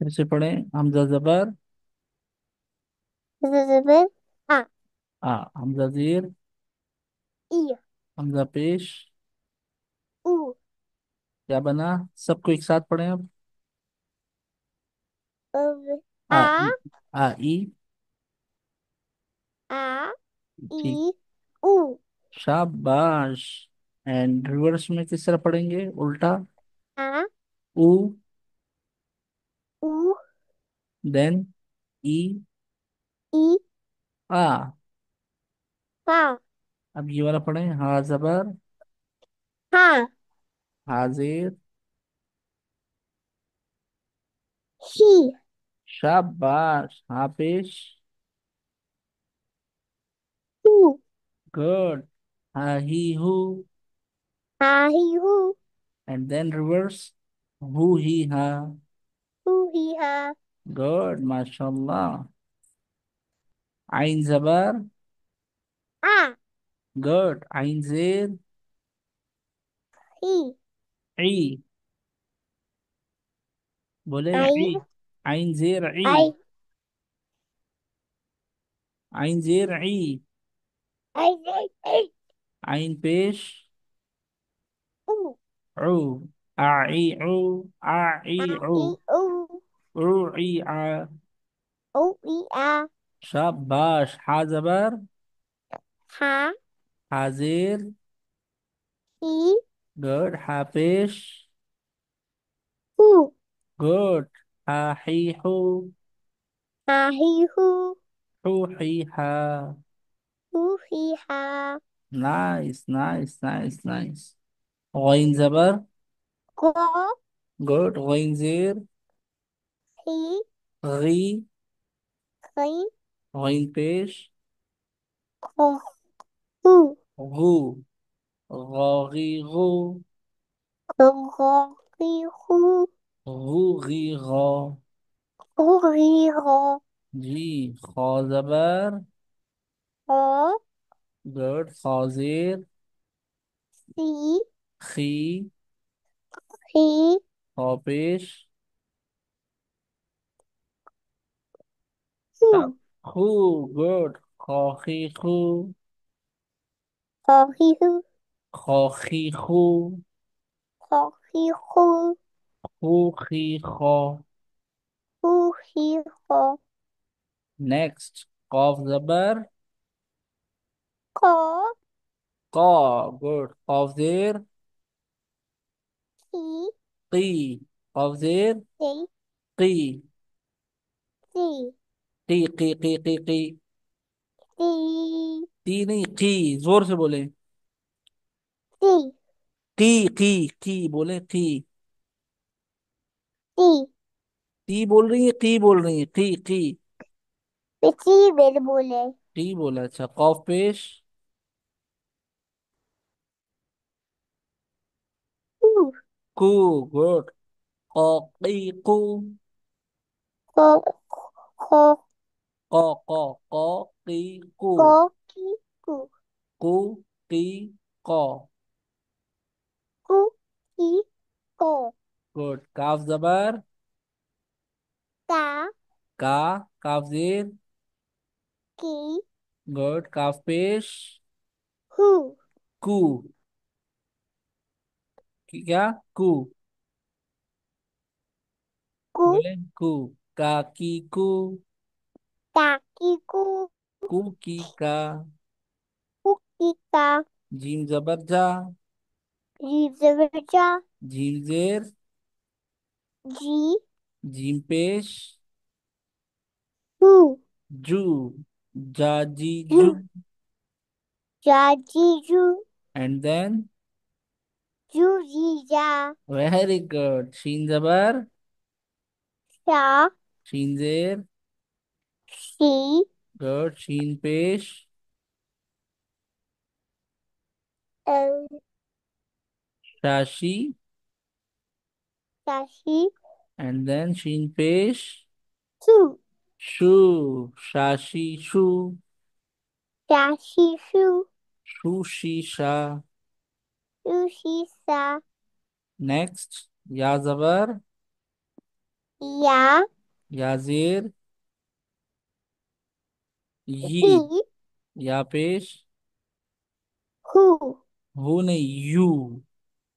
फिर से पढ़ें। हमजा जबर। ज़बर आ हमजा जीर। ई हमजा पेश। ऊ क्या बना? सबको एक साथ पढ़ें अब। अब आ आ ई। आ ई। आ ठीक। ई ऊ शाबाश। एंड रिवर्स में किस तरह पढ़ेंगे? उल्टा। आ ऊ। ऊ देन ई। ई आ। हा अब ये वाला पढ़ें। हा जबर। हा हाजिर। ही शाबाश। हा पेश। हू गुड। हा ही हु। हा ही हू एंड देन रिवर्स। हु ही हा। हू ही हा गुड माशाल्लाह। आइन जबर। आ गुड। आइन जेर। ही ई। बोले ई। आई आइन जेर ई। आई आइन जेर ई। आई आई आई आइन पेश। ऊ ऊ। आई ऊ। आई आ ऊ। ई ऊ ऊ ई आ। ऊ ई आ शाबाश। हा जबर। हा हाजिर। ही गुड। हा पेश। हू गुड। हा ही हू। हा ही हू हू ही हा। हू ही हा नाइस नाइस नाइस नाइस। गइन जबर। Go good. गइन जेर। ही गी। गई गइन पेश। गो हू गू। गॉगी गू। गो गो ही हू गू गी गौ। हू ही हो जी। खौ जबर। ओ गुड। खौजेर। सी खी। ही खौ पेश। हू खू। गुड। खौखी खू। हो ही हू खौखी खू। हो ही हू खू खी खौ। हू ही हो नेक्स्ट। कॉफ जबर। को कौ। गुड। कॉफ जेर। ही की। कॉफ जेर। सी की। सी की। सी ती नहीं, की। जोर से बोले। सी की बोले। की। सी ती बोल रही है, की बोल रही है? की। पिछली बेर बोले टी बोला। अच्छा। कॉफ पेश। हू कू। गुड। कॉकी कू। को को कॉकी कू। को की कू कू की कौ। कू की को गुड। काफ जबर। का का। काफ जेर। की गुड। काफ पेश। हू कू। क्या? कू। कू बोले। कू। काकी कू। ताकी कू कू की का। कुकी का जीम जबर जा। रिजर्चा झील जेर। जी जीम पेश। हू जू। जाजी जू जू। जाजी जू एंड देन। जू जी जा वेरी गुड। शीन जबर। शा शीन जेर। She good. शीन पेश। एल शाशी। शाशी एंड देन शीन पेश। शू शू। शाशी शू। शाशी शू शू शीशा। शू शी सा नेक्स्ट। या जबर। या, या जेर, ही, यी, या पेश, हु, हु नहीं, you,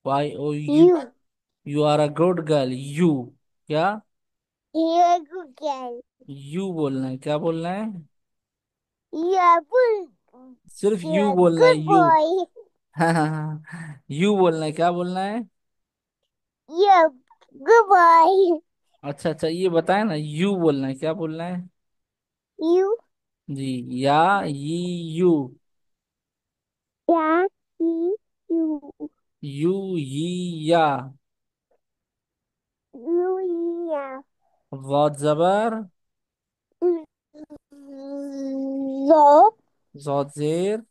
Y O U, you, you are a good girl, you. क्या? ये गूगल, यू बोलना है, क्या बोलना है? ये बुल, सिर्फ यू ये बोलना है, गुड यू। बॉय, हाँ हाँ हाँ, यू बोलना है, क्या बोलना है? ये गुड बॉय, अच्छा अच्छा, ये बताए ना, यू बोलना है, क्या बोलना है? यू, जी। या, यी, यू। या, ही, यू, यू, यी, या। यू, या, वात जबर, ज़ो, जॉत जेर,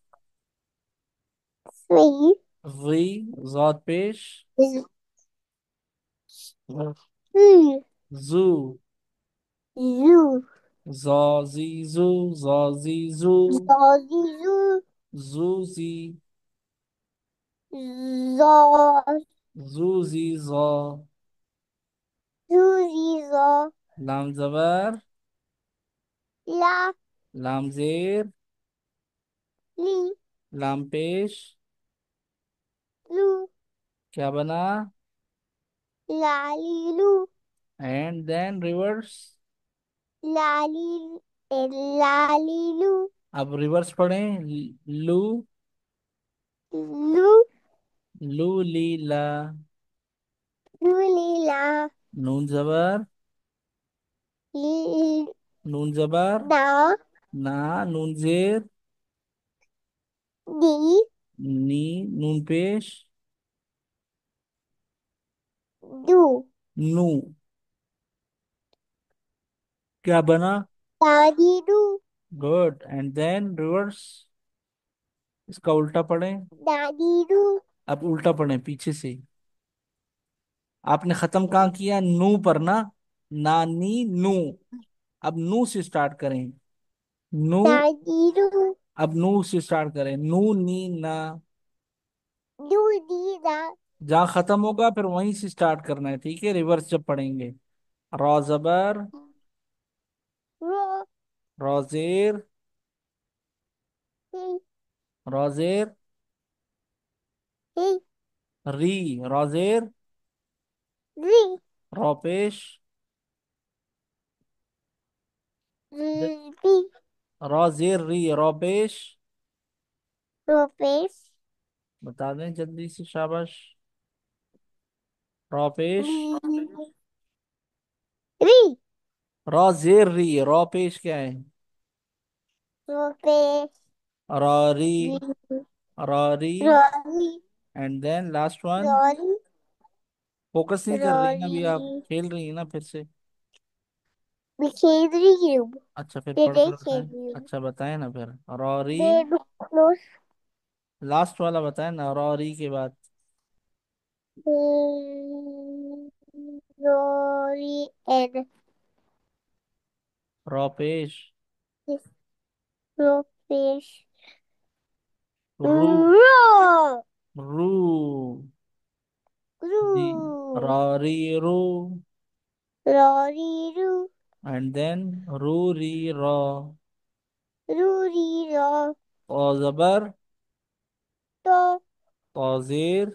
ज़ी, वी, जॉत पेश, ज़ी, जू, ज़ू, जॉ जी जू, जॉ जी जू, ज़ो, ज़ी, ज़ू, जू जी, ज़ो, जू जी जॉ। ज़ू, ज़ी, ज़ो, लाम जबर, ला, लाम जेर, ली, लाम पेश, लू, क्या बना? लाली, लू, एंड देन रिवर्स। लाली, लाली, लू, अब रिवर्स पढ़ें। लू, लू, लू ली ला, लू, ली, ला, नून जबर, ली, नून जबर, ना, ना, नून जेर, दी, नी, नून पेश, दू, नू, क्या बना? दादी, दू, गुड। एंड देन रिवर्स, इसका उल्टा पढ़ें। दादी, दू, अब उल्टा पढ़ें पीछे से। आपने खत्म कहाँ किया? नू पर ना, नानी नू। अब नू से स्टार्ट करें। नू। दादी, दू, अब नू से स्टार्ट करें, नू नी ना। दू, दी, दा, जहाँ खत्म होगा फिर वहीं से स्टार्ट करना है, ठीक है? रिवर्स जब पढ़ेंगे। रॉ जबर, रो, रॉजेर, ही, रॉजेर, ही, री, रॉजेर, री, रॉपेश, री, रॉजेर री, रॉपेश। रोपेश, बता दें जल्दी से, शाबाश। रॉपेश, री, री, रॉजेर री, रॉपेश क्या है? रोपेश, रॉरी, री, रॉरी। रोरी, एंड देन लास्ट वन। रोरी, फोकस नहीं कर रही ना रोरी, अभी आप, खेल रही है ना फिर से। मैं खेल रही हूँ, अच्छा फिर मैं पढ़ नहीं कर खेल बताएं। रही हूँ, अच्छा बताएं ना फिर। रॉरी, मैं क्लोज, लास्ट वाला बताएं ना, रॉरी के बाद। रोरी एंड रॉपेश, रोपेश, रू, रो, रू, जी, रू, रॉरी रू। रोरी, रू, एंड देन रू री रॉ। रूरी, रो, ओ जबर, तो, तौजीर,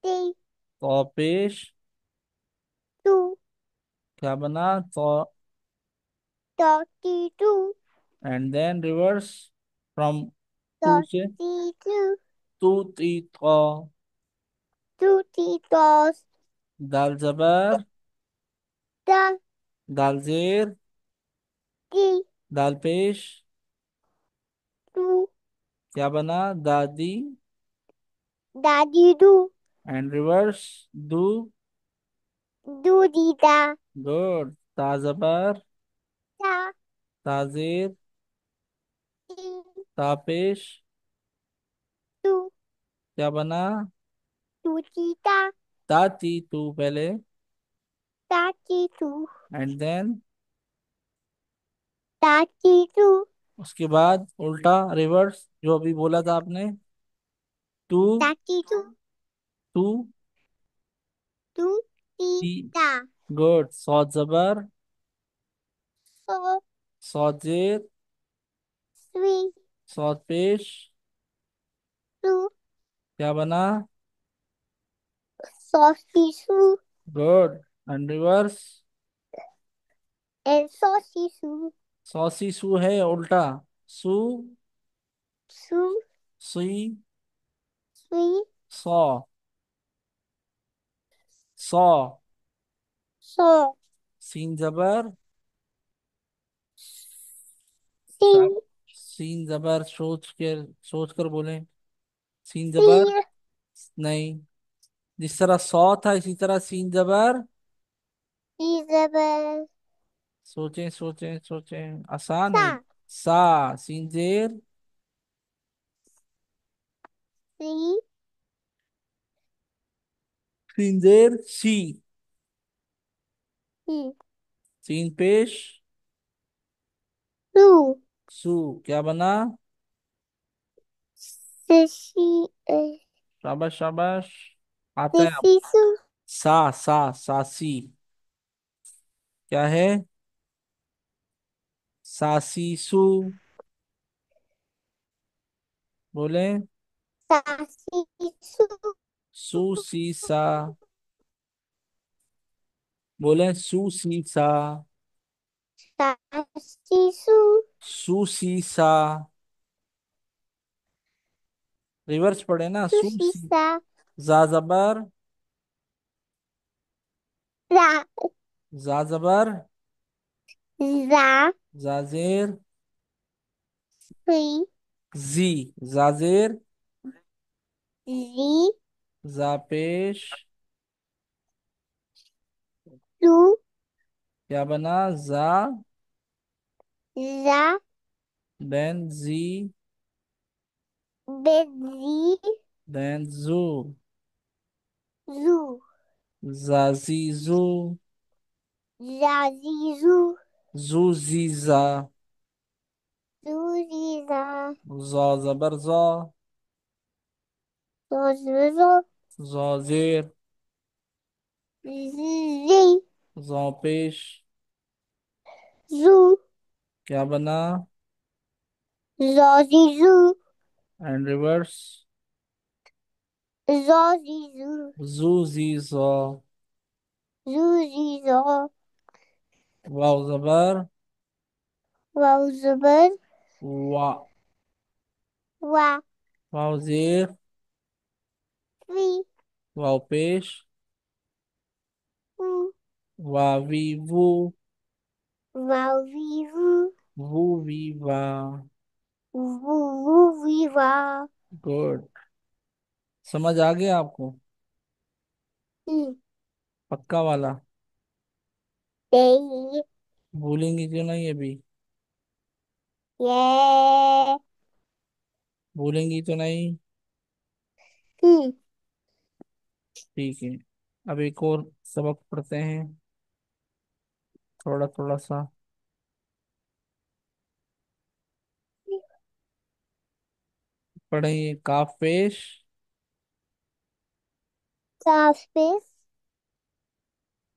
ती, तौपेश, तू, क्या बना? तो। तो, ती, तू, एंड देन रिवर्स फ्रॉम तो, टू से। ती, तू, तू ती तो, तू, ती, तो, दाल जबर, ता, दाल जेर, ती, दाल पेश, तू, क्या बना? दादी। दादी, दू, एंड रिवर्स, दू। दू, दी, दा, गुड। ता जबर, ता, ताजीर, ती, तापेश, तू, क्या बना? तू, ती, ता, ताती तू पहले। ता, ती, तू, एंड देन ता, ती, तू, उसके बाद उल्टा रिवर्स जो अभी बोला था आपने। टू, ता, ती, तू, टू, तू, ती, ती, ता, गुड। सौत जबर, So सौत जेर, sweet. सौत पेश, Su क्या बना? saucy su good. And reverse? and saucy su. सौसी सू है उल्टा। सू, Su सुई, sweet. सौ, सौ। So सीन जबर, sin शाब, सीन जबर सोच कर बोले। सीन जबर, fear. नहीं। जिस तरह सौ था इसी तरह सीन जबर। Isabel. सोचें सोचें सोचें, आसान है। Sa सा, सीन जेर, si सीन जेर सी, si सीन पेश, su. सू, क्या बना? Sushi. शाबाश शाबाश, आता है अब। Sushi su. सासी, क्या है? सासी सू, बोले। Sassy su. सू सी सा, बोले सू सी सा, Sassy su. सू सी सा। रिवर्स पढ़े ना, सू Sushi सी। sa. जा जबर, Ra. जा जबर, Za. जाजेर, Si. जी, जाजेर, Zi. जा पेश, Su. क्या बना? जा, Za. देन जी, Bedzi. देन जू, Zu. जाजी जू, Zazizu. जू जी जा, Zuziza. जा जबर जा, Zozuzo. जाजेर, Zi. जा पेश, Zu. क्या बना? Zozizu. And reverse? Zozizu. जू जी जा, Zuzizo. वाव जबर, Wowzuber. वा, Wa. वाव जेर, Wi. वाव पेश, Wu. वावी वू, Wawivu. वू वी वा। Wu. Wu. Wiwa. गुड। समझ आ गया आपको? Hmm. पक्का वाला? Day. भूलेंगी क्यों नहीं अभी? Yeah. भूलेंगी तो नहीं? Hmm. ठीक है। अब एक और सबक पढ़ते हैं, थोड़ा थोड़ा सा। पढ़ेंगे काफ पेश, Soft space.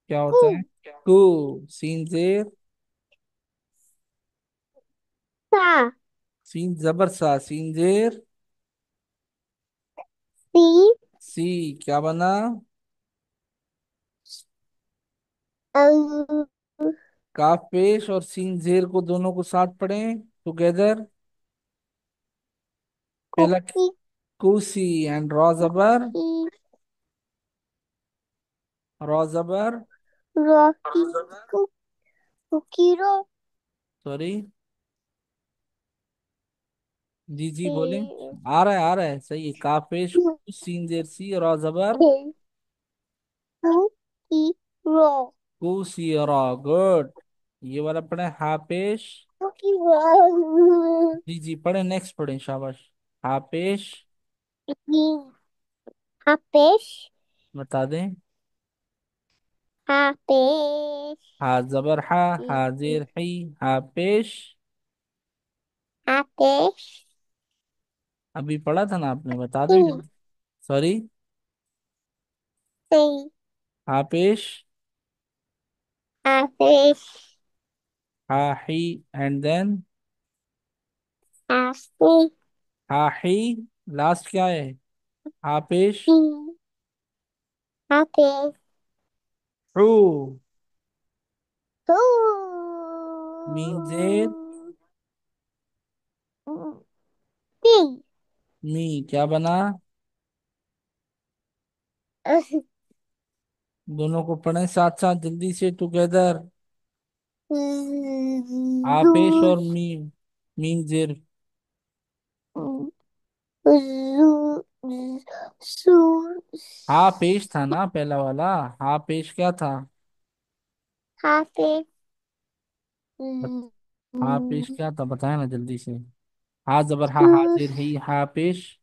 क्या होता है? Ku. कू, सीन जेर, Sa. सीन जबर सा, सीन जेर Si. सी, क्या बना? Um. काफ पेश और सीन जेर को दोनों को साथ पढ़ें टुगेदर। पहला Cookie. कुसी, एंड रॉ जबर, Cookie. रॉ जबर, Rocky. Cookie. सॉरी, जी जी बोले। Rocky. आ रहा है, सही है। काफ पेश, सीन जेर सी, रॉ जबर, Cookie. Roll. कुसी, रॉ। गुड। ये वाला पढ़े हा पेश, Cookie roll. जी जी पढ़े, नेक्स्ट पढ़े, शाबाश। हा पेश, Hapesh. बता दें। Hapesh. हा जबर हा, हाजिर ही, हा पेश। Hapesh. अभी पढ़ा था ना आपने, बता दें Tea. जल्दी। Sorry, Say. हा पेश, fish, हा ही एंड देन fish, हा ही लास्ट क्या है? हा पेश fish, ट्रू मीन जेर two, three, मी क्या बना? दोनों को पढ़े साथ साथ जल्दी से टुगेदर। हा पेश zoo, और मी मीन जेर। zoo, zoo, हा पेश था ना पहला वाला? हा पेश क्या था? fish, बत- हा पेश क्या था बताया ना जल्दी से। हा जबर हा two, हाजिर ही हा पेश।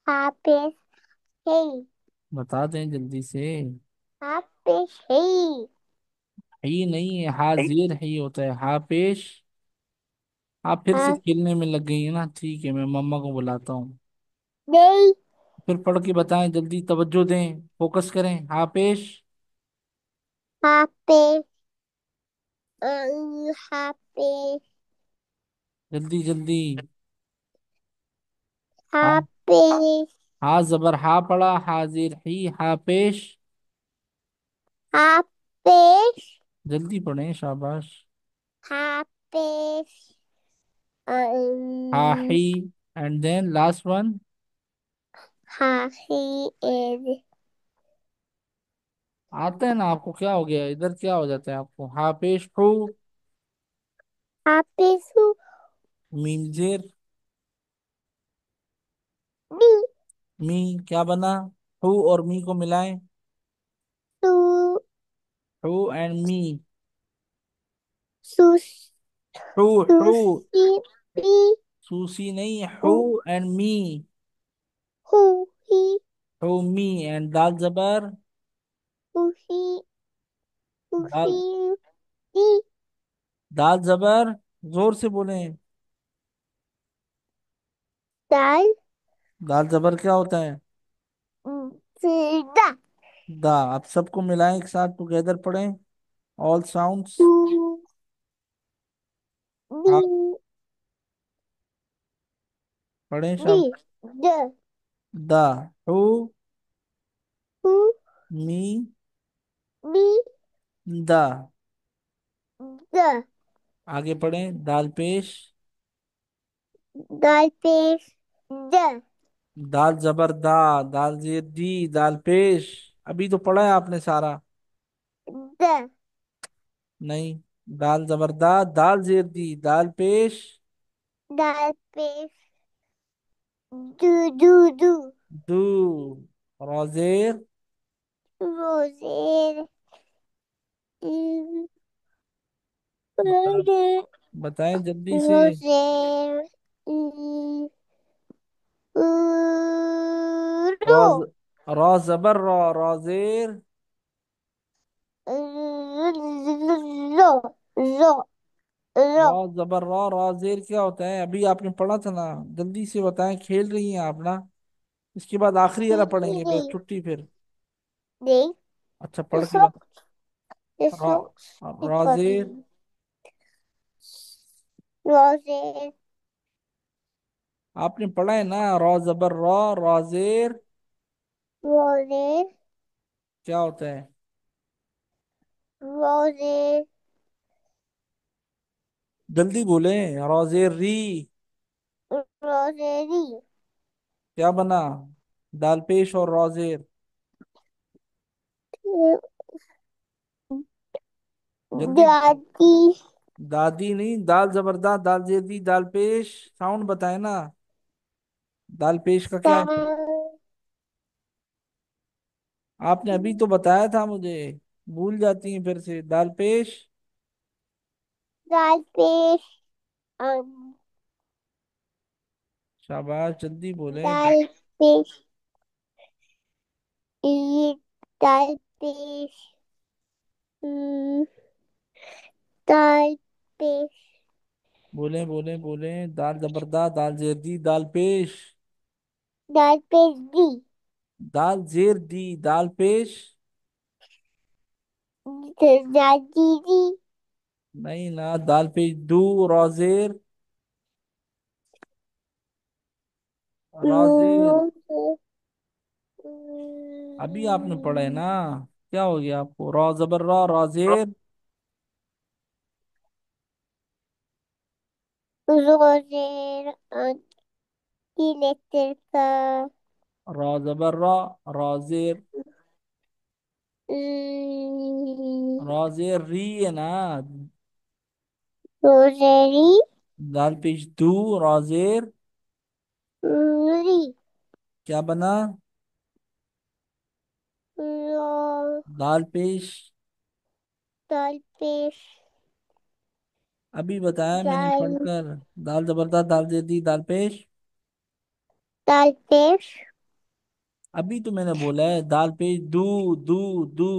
fish, hey, बता दें जल्दी से। fish, hey, ही नहीं है, हाजिर ही होता है हा पेश। आप फिर से half खेलने में लग गई है ना, ठीक है मैं मम्मा को बुलाता हूँ। day, फिर पढ़ के बताएं, जल्दी तवज्जो दें, फोकस करें। हा पेश fish, fish, जल्दी जल्दी। हा fish, हा जबर हा पढ़ा, हाजिर ही हा पेश। fish, जल्दी पढ़ें, शाबाश। fish, हा ही um, and then last one. he is आता है ना आपको, क्या हो गया इधर, क्या हो जाता है आपको? हा पेश हु happy to मीम जेर be मी क्या बना? हु और मी को मिलाएं। to हु एंड मी। to हु to हु see be सूसी नहीं, हु who एंड मी। he हु मी एंड दाल जबर who दाल he दाल जबर जोर से बोलें। dal दाल जबर क्या होता है? da दा। आप सबको मिलाएं एक साथ, टुगेदर पढ़ें ऑल साउंड्स। to आप be पढ़ें शाबाश। be the दा हु who मी be दा। the आगे पढ़ें दाल पेश dal fish the दाल जबर दा दाल जेर दी दाल पेश। अभी तो पढ़ा है आपने सारा। the नहीं, दाल जबर दा दाल जेर दी दाल पेश। dal fish do दू रोजेर roses बता roses बताएं जल्दी से। roses रोज ro रो जबर रो रोजेर। ro ro रो ro जबर रो रोजेर क्या होता है? अभी आपने पढ़ा था ना, जल्दी से बताएं, खेल रही हैं आप ना। इसके बाद आखिरी वाला पढ़ेंगे, बस D छुट्टी फिर। D अच्छा the पढ़ के बता। socks the row socks रोजेर roses आपने पढ़ा है ना, रो जबर रो रोजेर roses क्या होता है? roses जल्दी बोले। रोजेर री roses क्या बना? दाल पेश और रोजेर। जल्दी बोलो। daddy दादी नहीं, दाल जबरदस्त दाल जेदी दाल पेश। साउंड बताए ना। दाल पेश का क्या है? sun आपने अभी तो बताया था मुझे, भूल जाती हैं फिर से। दाल पेश fish um शाबाश, जल्दी बोले। fish eat fish mm, fish बोले बोले बोले। दाल जबरदस्त दाल जेदी दाल पेश। fish D दाल जेर दी दाल पेश। दादी। नहीं ना, दाल पेज दू, रोजेर। रोजेर। अभी आपने पढ़ा है ना। क्या हो गया आपको? रॉ जबर रॉ, रोजेर। रोजेर की लेटर का। रॉ जबर रॉ, रोजेर। रोजेर री है ना। रोजेरी। दाल पेज दू, रोजेर। री। क्या बना? रो। दाल पेश। दाल पेश। अभी बताया मैंने दाल। पढ़कर। दाल जबरदस्त, दाल दे दी, दाल पेश। दाल पेश। अभी तो मैंने बोला है दाल पेश दू, दू, दू।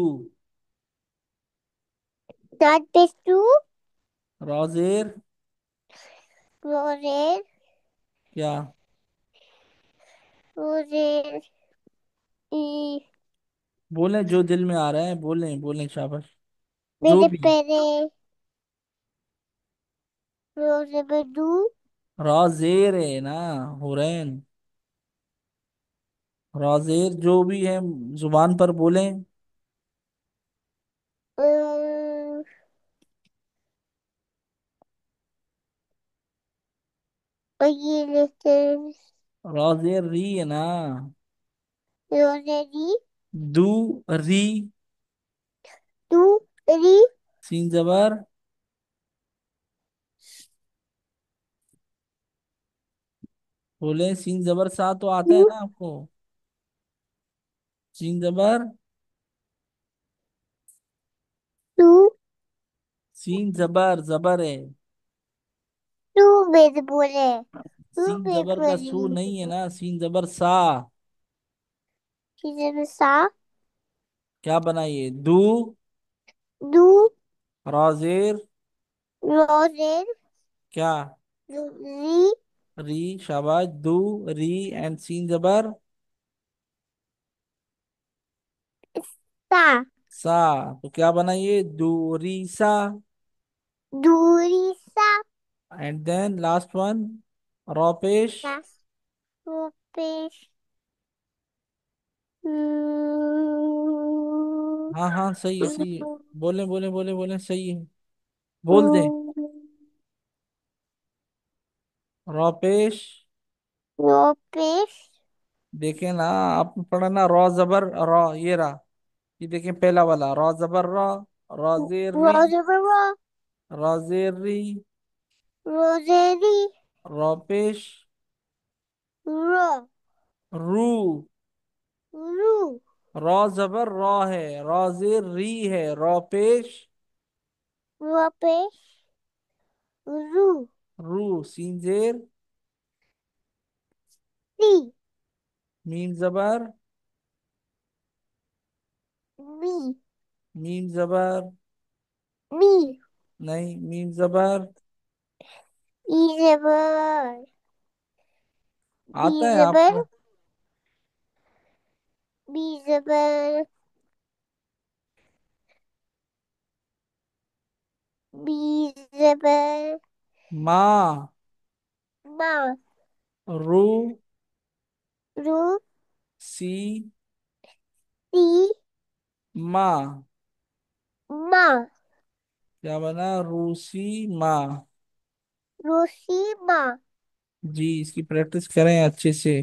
दाल पेश टू। रोजेर। रोजेर। क्या? रोजेर ई। बोले जो दिल में आ रहा है, बोले बोले, शाबाश। जो मेरे भी। पैरे। रोजेर डू। रोजेर है ना, हुरैन। रोजेर जो भी है, जुबान पर बोले। और ये लेटर। रोजेर री है ना। रोजेरी। दू, री। टू। री। सीन जबर। बोले सीन जबर सा तो आता है टू। ना आपको? सीन जबर। टू। सीन जबर जबर है। टू मेरे बोले। टू सीन मेरे जबर का सू नहीं है बोले। ना, सीन जबर सा। चीजें में सा। क्या बनाइए? दू। दू। रोजेर। रोजेर। क्या? री। री, शाबाश। दू, री एंड सीन जबर सा। सा। तो क्या बनाइए? दूरी सा। दूरी सा। एंड देन लास्ट वन, रॉपेश। सा। वो पेश। हाँ हाँ, सही है, सही है। बोले बोले बोले बोले, सही है। बोल दे। रॉपेश। वो पेश। देखे ना, आपने पढ़ा ना, रॉ जबर रॉ, ये रहा। ये देखें, पहला वाला रॉ जबर रॉ, रॉजेरी। रोजेबा। रॉजेरी। रोजेरी। रॉपेश। रो। रू। रू। रॉ जबर रॉ है, रॉजेरी है, रॉपेश। वो पेश। रू। रू, सीन जेर। सी। मीम जबर। मी। मीम जबर। मी। नहीं, मीम जबर। ई जबर। बी आता है जबर। आपको? बी जबर। बी जबर। माँ। माँ। रू। रू। सी। सी। माँ। माँ। क्या बना? रूसी माँ। रूसी माँ। जी, इसकी प्रैक्टिस करें अच्छे से।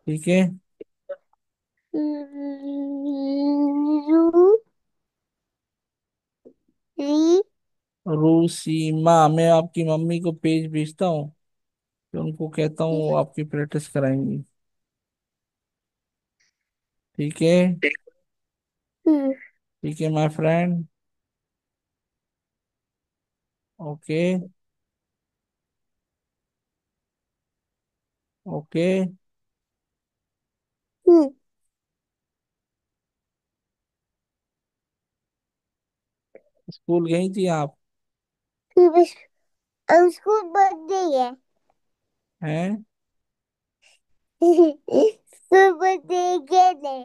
ठीक है। रू। री। रूसी माँ। मैं आपकी मम्मी को पेज भेजता हूँ, तो उनको कहता हूँ वो आपकी प्रैक्टिस कराएंगी। ठीक है। ठीक है my friend. Okay. Okay. School गई थी आप? स्कूल बर्थडे है। हैं? स्कूल बर्थडे गेले।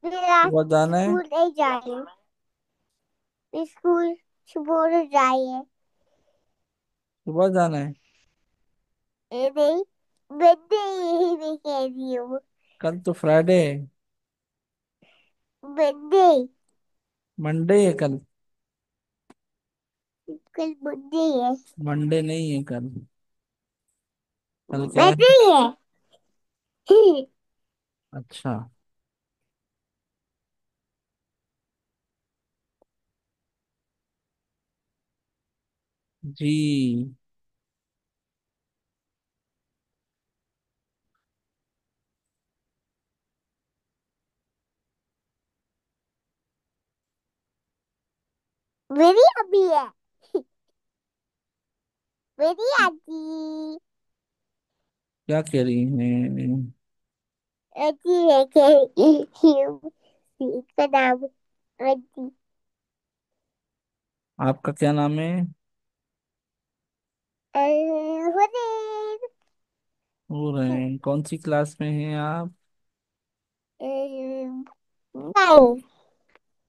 फिर आज सुबह जाना है। स्कूल नहीं जाए। स्कूल सुबह जाइए। सुबह जाना है। नहीं, बर्थडे यही मैं कह रही हूँ। कल तो फ्राइडे है। बर्थडे। मंडे है कल। कल बर्थडे है। मंडे नहीं है कल। कल क्या है? बर्थडे है। अच्छा। जी। मेरी अभी है। मेरी आजी। क्या कह रही हैं? आजी है कह रही हूँ। इसका नाम आजी। आपका क्या नाम है? हुनैन। हो रहे हैं, कौन सी क्लास में हैं आप? बाय।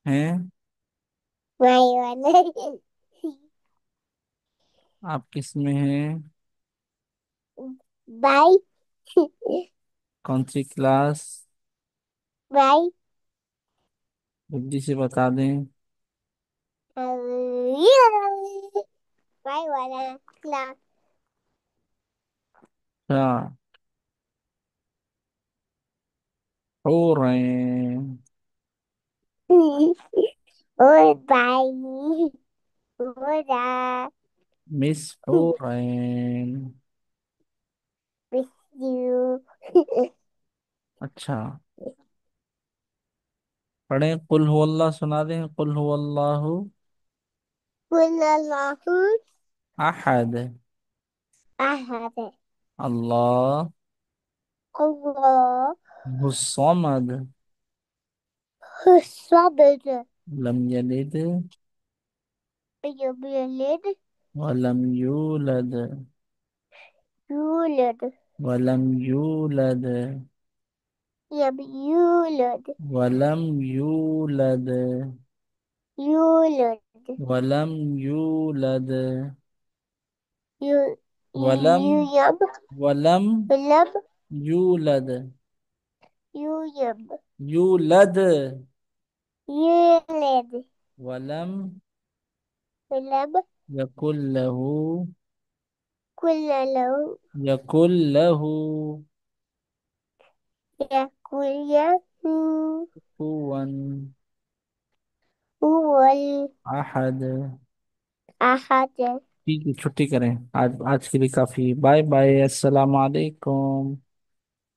हैं? बाय वाला। आप किस में हैं? बाय। कौन सी क्लास? बाय। जल्दी से बता दें। बाय वाला क्लास। अच्छा। हो रहे हैं। और बाय हो रहा। मिस हो रहे हैं। Miss you. अच्छा। पढ़ें, कुल हु अल्लाह सुना दें, कुल हु अल्लाहु कुल अल्लाहु अहद। अहद। अल्लाह अल्लाह हुस्समद। हुस्समद। लम यलिद यम यलिद वलम यूलद यूलद। वलम यूलद यम यूलद वलम यूलद यूलद। वलम यूलद यू वलम यू यम वलम लब यूलद यू यम यूलद यूलद वलम लब यकुल लहू कुल लो यकुल लहू यकुल यहू कुवन हुवल अहद। अहद। ठीक है, छुट्टी करें। आज आज के लिए काफी। बाय बाय, अस्सलाम वालेकुम।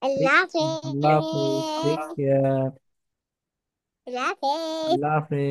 अल्लाह अल्लाह हाफिज, टेक हाफिज़। केयर। अल्लाह हाफिज़। अल्लाह हाफिज।